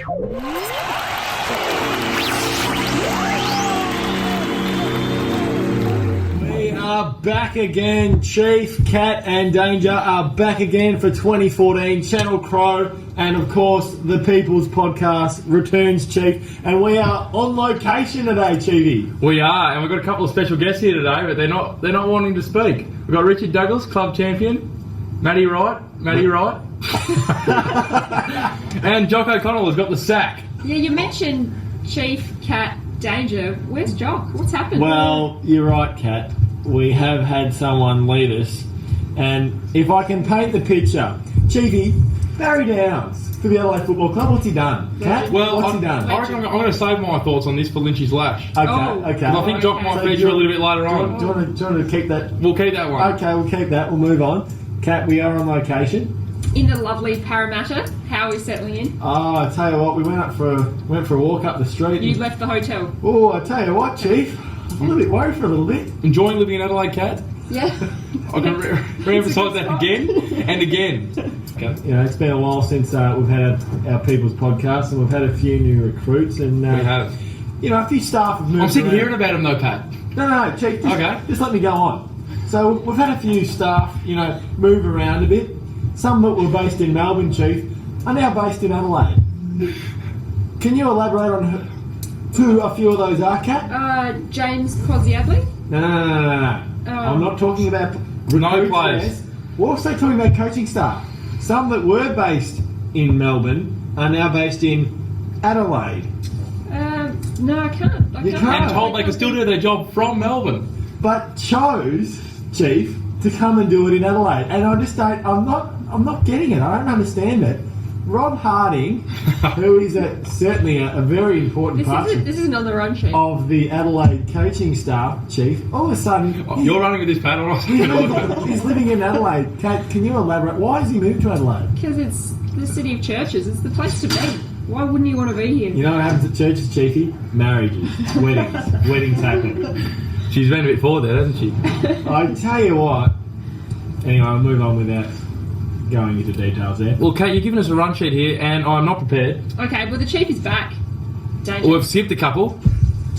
We are back again. Chief, Cat and Danger are back again for 2014. Channel Crow and, of course, the People's Podcast returns, Chief. And we are on location today, Chiefy. We are, and we've got a couple of special guests here today, but they're not wanting to speak. We've got Richard Douglas, club champion, Matty Wright, and Jock O'Connell has got the sack. Yeah, you mentioned Chief, Cat, Danger. Where's Jock? What's happened? Well, you're right, Cat. We have had someone lead us. And if I can paint the picture, Chiefy, Barry Downs for the Adelaide Football Club, what's he done? Cat, Well, what's he done? I reckon I'm going to save my thoughts on this for Lynchy's lash. Okay. I think Jock might feature a little bit later on. Do you want to keep that? We'll keep that one. Okay, we'll keep that. We'll move on. Cat, we are on location. In the lovely Parramatta. How are we settling in? Oh, I tell you what, we went for a walk up the street. You left the hotel. Oh, I tell you what, Chief, I'm a little bit worried for a little bit. Enjoying living in Adelaide, Cat? Yeah. I can re-emphasise that again and again. Okay. You know, it's been a while since we've had our People's Podcast, and we've had a few new recruits, and We have. you know, a few staff have moved. I'm sick of around. hearing about them though, Pat. No, Chief. Okay. Just let me go on. So we've had a few staff, you know, move around a bit. Some that were based in Melbourne, Chief, are now based in Adelaide. Can you elaborate on who a few of those are, Kat? James Quasiadley. No. I'm not talking about No players. We're also talking about coaching staff. Some that were based in Melbourne are now based in Adelaide. No, I can't. You can't. And told they could still do their job from Melbourne. But chose, Chief, to come and do it in Adelaide. And I just don't, I'm not getting it. I don't understand it. Rob Harding, who is certainly a very important part This isn't on the run sheet. of the Adelaide coaching staff, Chief, all of a sudden... You're running with this, Pat. I'm not saying he's living in Adelaide. Kat, can you elaborate? Why has he moved to Adelaide? Because it's the city of churches. It's the place to be. Why wouldn't you want to be here? You know what happens at churches, Chiefy? Marriages, weddings happen. She's been a bit forward there, hasn't she? I tell you what. Anyway, I'll move on without going into details there. Well, Kate, you're giving us a run sheet here, and I'm not prepared. Okay, well, the Chief is back. Danger. We've skipped a couple.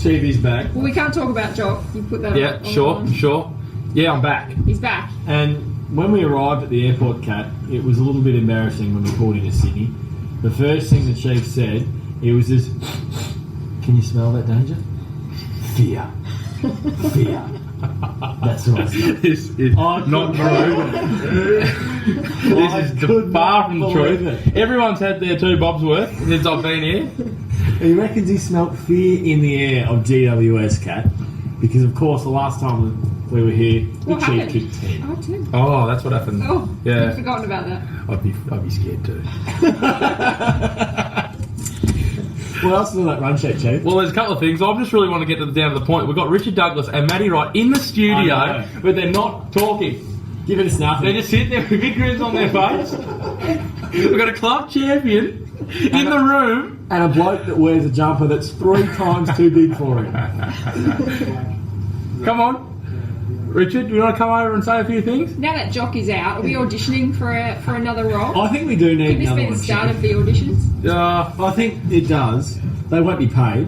Chiefy's back. Well, we can't talk about Jock. You put that Yeah, on sure. Yeah, I'm back. He's back. And when we arrived at the airport, Kat, it was a little bit embarrassing when we pulled into Sydney. The first thing the Chief said, it was this, can you smell that, Danger? Fear. That's what I said. This is not true. This is far from the truth. Everyone's had their 2 bobs worth since I've been here. He reckons he smelt fear in the air of GWS, Kat, because of course the last time we were here, the What Chief happened? kicked 10. Oh, Tim. Oh, that's what happened. Oh, Yeah. I've forgotten about that. I'd be scared too. What else is on that run sheet, Chief? Well, there's a couple of things. I just really want to get down to the point. We've got Richard Douglas and Matty Wright in the I studio, know. but they're not talking. Give it a snuff. They're just sitting there with big grins on their face. We've got a club champion in the room. And a bloke that wears a jumper that's 3 times too big for him. Come on. Richard, do you want to come over and say a few things? Now that Jock is out, are we auditioning for another role? I think we do need Could this another be one. the start Chief. of the auditions? I think it does. They won't be paid.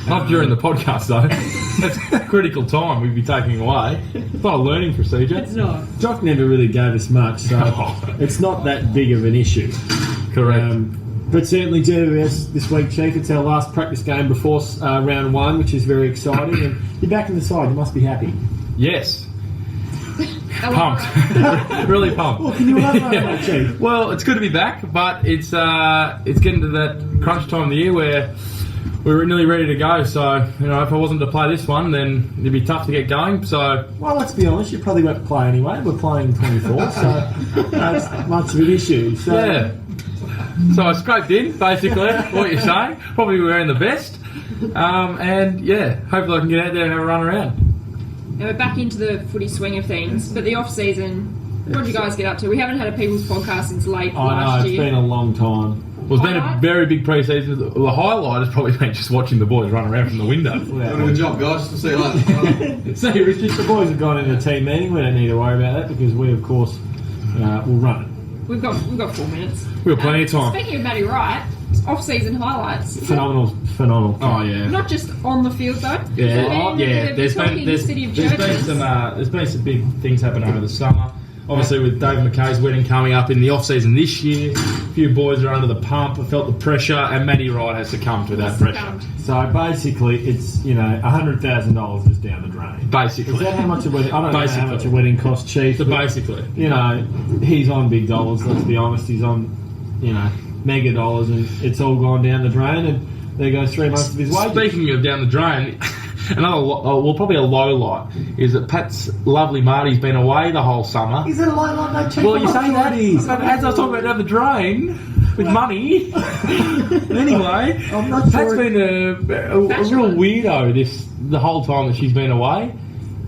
Not during the podcast, though. That's critical time we'd be taking away. It's not a learning procedure. It's not. Jock never really gave us much, so it's not that big of an issue. Correct. But certainly GWS this week, Chief. It's our last practice game before round 1, which is very exciting. And you're back in the side. You must be happy. Yes. Pumped. Really pumped. Well, can you elaborate on that, Chief? Well, it's good to be back, but it's getting to that crunch time of the year where we're nearly ready to go. So, you know, if I wasn't to play this one, then it'd be tough to get going. So, Well, let's be honest. You probably won't play anyway. We're playing 24, so that's much of an issue. So, yeah. So I scraped in, basically, what you're saying. Probably wearing the best. And, yeah, hopefully I can get out there and have a run around. Now we're back into the footy swing of things, but the off-season, what did you guys get up to? We haven't had a People's Podcast since late I last know, it's year. been a long time. Well, it's been a very big pre-season. The highlight has probably been just watching the boys run around from the window. Doing a good job, guys. See you later. See, Richard, the boys have gone into a team meeting. We don't need to worry about that because we, of course, will run it. We've got 4 minutes. We've got plenty of time. Speaking of Matty Wright, off-season highlights. Phenomenal. Oh yeah. Not just on the field though. Yeah, There's been some big things happen over the summer. Obviously, with Dave McKay's wedding coming up in the off-season this year, a few boys are under the pump. I felt the pressure, and Matty Wright has succumbed to that pressure. So basically, it's $100,000 just down the drain. Basically, Is that how much a wedding? I don't know how much a wedding costs, Chief. So basically, he's on big dollars. Let's be honest, he's on mega dollars, and it's all gone down the drain. And there goes 3 months of his wages. Speaking of down the drain. Probably a low light is that Pat's lovely Marty's been away the whole summer. Is it a low light, no? Chief? Well, you say that is. As I was talking about down the drain with money. Anyway, I'm not Pat's sure. been a real weirdo the whole time that she's been away.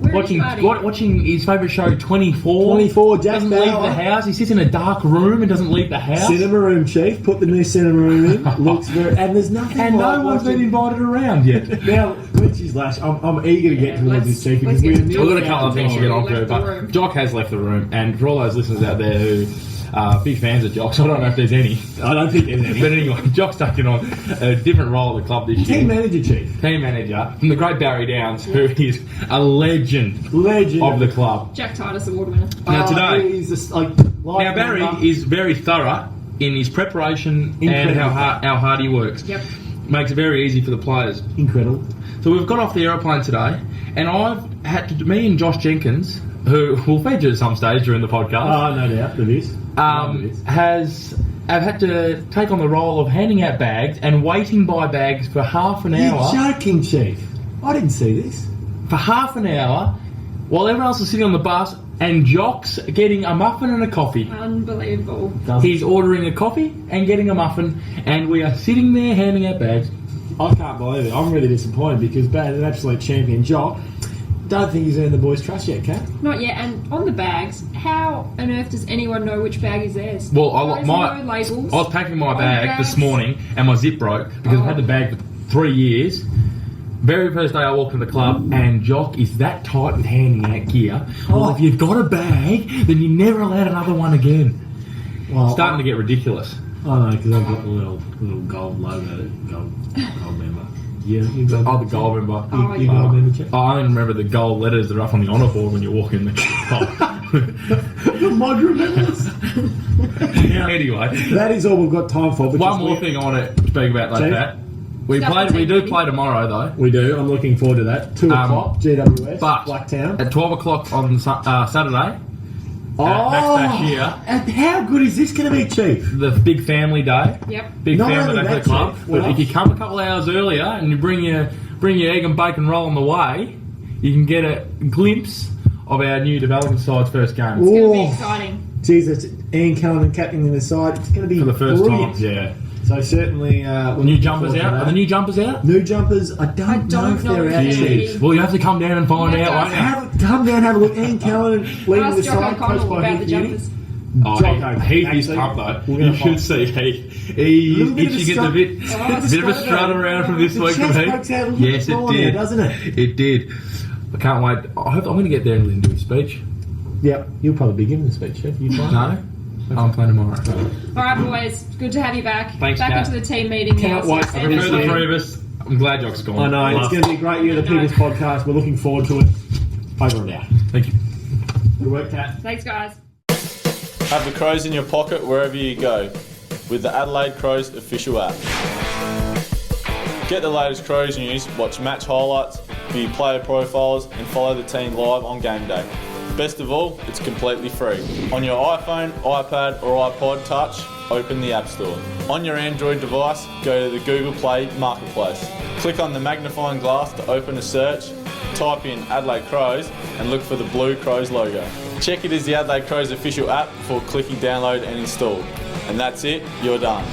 Watching his favourite show, 24. 24, Jack doesn't leave Bauer. the house. He sits in a dark room and doesn't leave the house. Cinema room, Chief. Put the new cinema room in. Looks very, and there's nothing. And like no one's been watching- invited around yet. Now, Lynchy's lash. I'm eager to get towards this, Chief, because let's we've get- We've got a couple of things to get on Left to, the but room. Jock has left the room, and for all those listeners out there who are big fans of Jock's, I don't know if there's any. I don't think there's any. But anyway, Jock's taking on a different role at the club this year. Team manager, Chief. Team manager from the great Barry Downs, who is a legend of the club. Jack Titus Award winner. Now today, he's just like now Barry is very thorough in his preparation and how hard he works. Yep. Makes it very easy for the players. incredible. So we've got off the aeroplane today, and I've had to, me and Josh Jenkins, who will feature at some stage during the podcast, Oh, no doubt, there is. I've had to take on the role of handing out bags and waiting by bags for half an hour. You're joking, Chief. I didn't see this. For half an hour, while everyone else is sitting on the bus, and Jock's getting a muffin and a coffee. Unbelievable. He's ordering a coffee and getting a muffin, and we are sitting there handing out bags. I can't believe it. I'm really disappointed because Bad, an absolute champion, Jock. Don't think he's earned the boys' trust yet, Kat. Not yet. And on the bags, how on earth does anyone know which bag is theirs? Well, There's no labels. I was packing my on bag bags. this morning, and my zip broke because I've had the bag for 3 years. Very first day I walked in the club, and Jock is that tight with handing out gear. Well, if you've got a bag, then you're never allowed another one again. Well, Starting to get ridiculous. I know, because I've got the little gold logo, gold member. Yeah, you got Oh, the gold member. You got a member check? I only remember the gold letters that are up on the honour board when you walk in the club. The mod remembers. Anyway, That is all we've got time for. one more thing I want to speak about like Chief? that. We Stuff do team play tomorrow though. We do. I'm looking forward to that. 2 o'clock, GWS, But Blacktown. at 12 o'clock on Saturday, Oh, Backstash here. And how good is this going to be, Chief? the big family day. Yep. Big Not family only day for that, the club. Chief, But what if you else? come a couple of hours earlier and you bring your egg and bacon roll on the way, you can get a glimpse of our new development side's first game. It's going to be Oh. exciting. Jesus, Ian Cullen captaining the side. It's going to be For the first brilliant. time, yeah. So certainly, New jumpers out. Are the new jumpers out? New jumpers. I don't know if they're out if yet. they're Jeez. Well, you have to come down and find You out, have won't to you? Come down, have a look. Ian Cullen leading Ask the Jock side, coached O'Connell by about the Heath Beauty. jumpers. Oh, Jock Heath O'Connell, is actually. pumped though. We're gonna You should find- see Heath. Little bit of He a gets a strut. bit Oh, of a strut around from this The week from chest Heath. pokes out a little Yes, bit it more did. now, doesn't it? It did. I can't wait. I hope I'm going to get there and listen to his speech. Yep, you'll probably be giving the speech, Chef. You try. No, I'm playing tomorrow. All right, boys. Good to have you back. Thanks, back Kat. into the team meeting. Can't now. wait So for For this the year. three of us, I'm glad Jock's gone. I know, it's Last- going to be a great year, the People's Podcast. We're looking forward to it. Over and out. Thank you. Good work, Kat. Thanks, guys. Have the Crows in your pocket wherever you go with the Adelaide Crows official app. Get the latest Crows news, watch match highlights, view player profiles and follow the team live on game day. Best of all, it's completely free. On your iPhone, iPad or iPod Touch, open the App Store. On your Android device, go to the Google Play Marketplace. Click on the magnifying glass to open a search, type in Adelaide Crows and look for the blue Crows logo. Check it as the Adelaide Crows official app before clicking download and install. And that's it, you're done.